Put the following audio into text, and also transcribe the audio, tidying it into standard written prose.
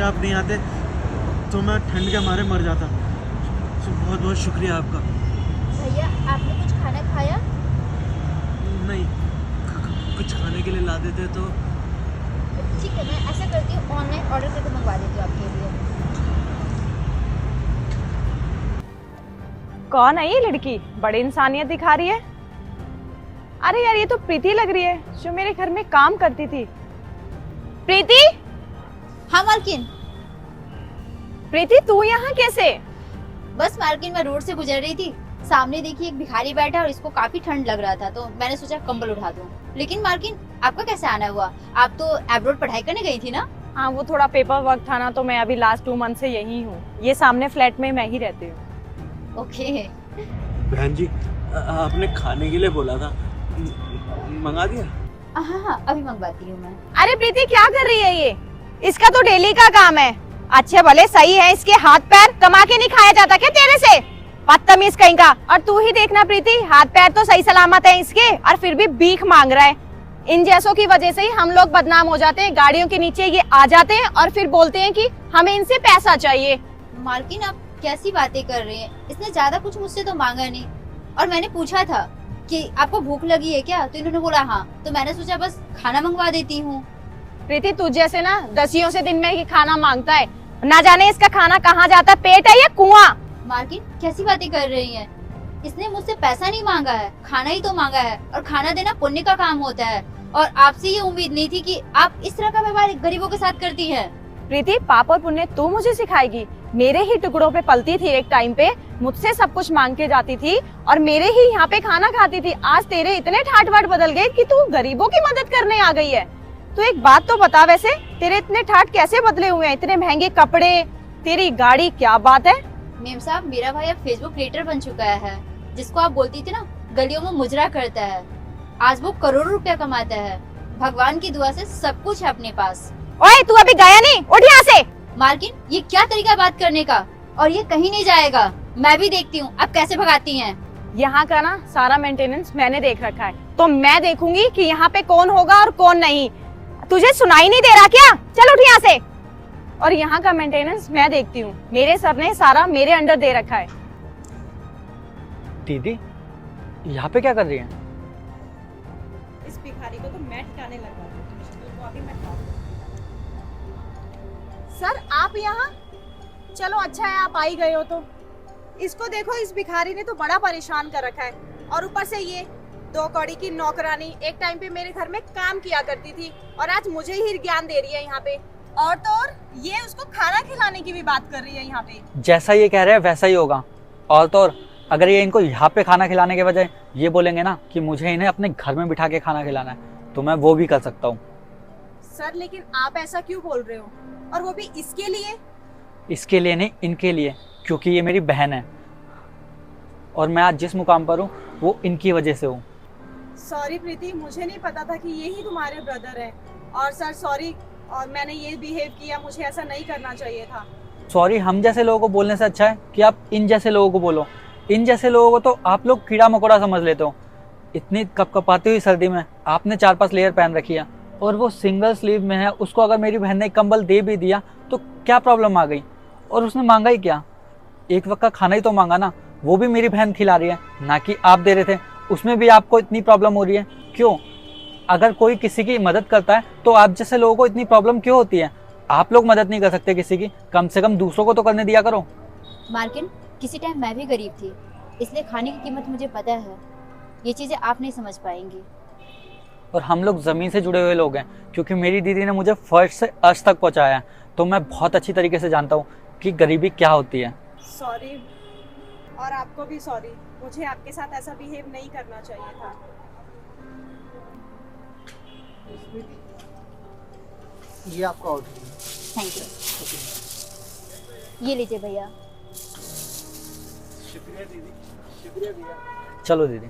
सोचा आप नहीं आते तो मैं ठंड के मारे मर जाता। तो बहुत बहुत शुक्रिया आपका। भैया आपने कुछ खाना खाया? नहीं, कुछ खाने के लिए ला देते तो। ठीक है, मैं ऐसा करती हूँ, ऑनलाइन ऑर्डर करके मंगवा देती हूँ आपके लिए। कौन है ये लड़की? बड़ी इंसानियत दिखा रही है। अरे यार, ये तो प्रीति लग रही है जो मेरे घर में काम करती थी। प्रीति? हाँ मालकिन। प्रीति, तू यहाँ कैसे? बस मालकिन, मैं रोड से गुजर रही थी, सामने देखी एक भिखारी बैठा और इसको काफी ठंड लग रहा था तो मैंने सोचा कंबल उठा दूं। लेकिन मालकिन, आपका कैसे आना हुआ? आप तो एब्रोड पढ़ाई करने गई थी ना? हाँ, वो थोड़ा पेपर वर्क था ना, तो मैं अभी लास्ट 2 मंथ से यही हूँ। ये सामने फ्लैट में मैं ही रहती हूँ। ओके। बहन जी, आपने खाने के लिए बोला था, मंगा दिया? हाँ, अभी मंगवाती हूँ मैं। अरे प्रीति, क्या कर रही है ये? इसका तो डेली का काम है। अच्छे भले सही है, इसके हाथ पैर कमा के नहीं खाया जाता क्या तेरे से? बदतमीज कहीं का। और तू ही देखना प्रीति, हाथ पैर तो सही सलामत है इसके, और फिर भी भीख मांग रहा है। इन जैसों की वजह से ही हम लोग बदनाम हो जाते हैं। गाड़ियों के नीचे ये आ जाते हैं और फिर बोलते हैं कि हमें इनसे पैसा चाहिए। मालकिन, आप कैसी बातें कर रही हैं? इसने ज्यादा कुछ मुझसे तो मांगा नहीं। और मैंने पूछा था कि आपको भूख लगी है क्या, तो इन्होंने बोला हाँ, तो मैंने सोचा बस खाना मंगवा देती हूँ। प्रीति, तू जैसे ना दसियों से दिन में ही खाना मांगता है, ना जाने इसका खाना कहाँ जाता है, पेट है या कुआं? मालकिन, कैसी बातें कर रही हैं? इसने मुझसे पैसा नहीं मांगा है, खाना ही तो मांगा है, और खाना देना पुण्य का काम होता है। और आपसे ये उम्मीद नहीं थी कि आप इस तरह का व्यवहार गरीबों के साथ करती हैं। प्रीति, पाप और पुण्य तू मुझे सिखाएगी? मेरे ही टुकड़ों पे पलती थी एक टाइम पे, मुझसे सब कुछ मांग के जाती थी और मेरे ही यहाँ पे खाना खाती थी। आज तेरे इतने ठाट बाट बदल गए कि तू गरीबों की मदद करने आ गई है। तो एक बात तो बता, वैसे तेरे इतने ठाट कैसे बदले हुए हैं? इतने महंगे कपड़े, तेरी गाड़ी, क्या बात है? मेम साहब, मेरा भाई अब फेसबुक क्रिएटर बन चुका है, जिसको आप बोलती थी ना गलियों में मुजरा करता है। आज वो करोड़ों रुपया कमाता है। भगवान की दुआ से सब कुछ है अपने पास। ओए, तू अभी गया नहीं? उठ यहाँ से। मालकिन, ये क्या तरीका बात करने का? और ये कहीं नहीं जाएगा। मैं भी देखती हूँ आप कैसे भगाती हैं। यहाँ का ना सारा मेंटेनेंस मैंने देख रखा है, तो मैं देखूंगी कि यहाँ पे कौन होगा और कौन नहीं। तुझे सुनाई नहीं दे रहा क्या? चल उठ यहाँ से। और यहाँ का मेंटेनेंस मैं देखती हूँ। मेरे सर ने सारा मेरे अंडर दे रखा है। दीदी, यहाँ पे क्या कर रही हैं? इस भिखारी को तो मैं ठिकाने लगा तो अभी मैं सर, आप यहाँ? चलो अच्छा है आप आई गए हो। तो इसको देखो, इस भिखारी ने तो बड़ा परेशान कर रखा है। और ऊपर से ये 2 कौड़ी की नौकरानी एक टाइम पे मेरे घर में काम किया करती थी और आज मुझे ही ज्ञान दे रही है यहाँ पे। और तो और ये उसको खाना खिलाने की भी बात कर रही है यहाँ पे। जैसा ये कह रहे हैं वैसा ही होगा। और तो और अगर ये इनको यहाँ पे खाना खिलाने के बजाय ये बोलेंगे ना कि मुझे इन्हें अपने घर में बिठा के खाना खिलाना है, तो मैं वो भी कर सकता हूँ। सर, लेकिन आप ऐसा क्यों बोल रहे हो? और वो भी इसके लिए? इसके लिए नहीं, इनके लिए, क्योंकि ये मेरी बहन है और मैं आज जिस मुकाम पर हूँ वो इनकी वजह से हूँ। सॉरी प्रीति, मुझे नहीं पता था कि ये ही तुम्हारे ब्रदर हैं। और सर सॉरी, और मैंने ये बिहेव किया, मुझे ऐसा नहीं करना चाहिए था। सॉरी हम जैसे लोगों को बोलने से अच्छा है कि आप इन जैसे लोगों को बोलो। इन जैसे लोगों को तो आप लोग कीड़ा मकोड़ा समझ लेते हो। इतनी कपकपाती हुई सर्दी में आपने 4-5 लेयर पहन रखी है और वो सिंगल स्लीव में है। उसको अगर मेरी बहन ने कंबल दे भी दिया तो क्या प्रॉब्लम आ गई? और उसने मांगा ही क्या? एक वक्त का खाना ही तो मांगा ना, वो भी मेरी बहन खिला रही है, ना कि आप दे रहे थे। उसमें भी आपको इतनी प्रॉब्लम हो रही है, क्यों? अगर कोई किसी की मदद करता है तो आप जैसे लोगों को इतनी प्रॉब्लम क्यों होती है? आप लोग मदद नहीं कर सकते किसी की, कम से कम दूसरों को तो करने दिया करो। मालकिन, किसी टाइम मैं भी गरीब थी, इसलिए खाने की कीमत मुझे पता है। ये चीजें आप नहीं समझ पाएंगी। और हम लोग ज़मीन से जुड़े हुए लोग हैं, क्योंकि मेरी दीदी ने मुझे फर्स्ट से अर्श तक पहुंचाया है, तो मैं बहुत अच्छी तरीके से जानता हूँ कि गरीबी क्या होती है। सॉरी, और आपको भी सॉरी। मुझे आपके साथ ऐसा बिहेव नहीं करना चाहिए था। ये आपका ऑर्डर है। Thank you. ये लीजिए भैया। शुक्रिया दीदी, शुक्रिया भैया। चलो दीदी।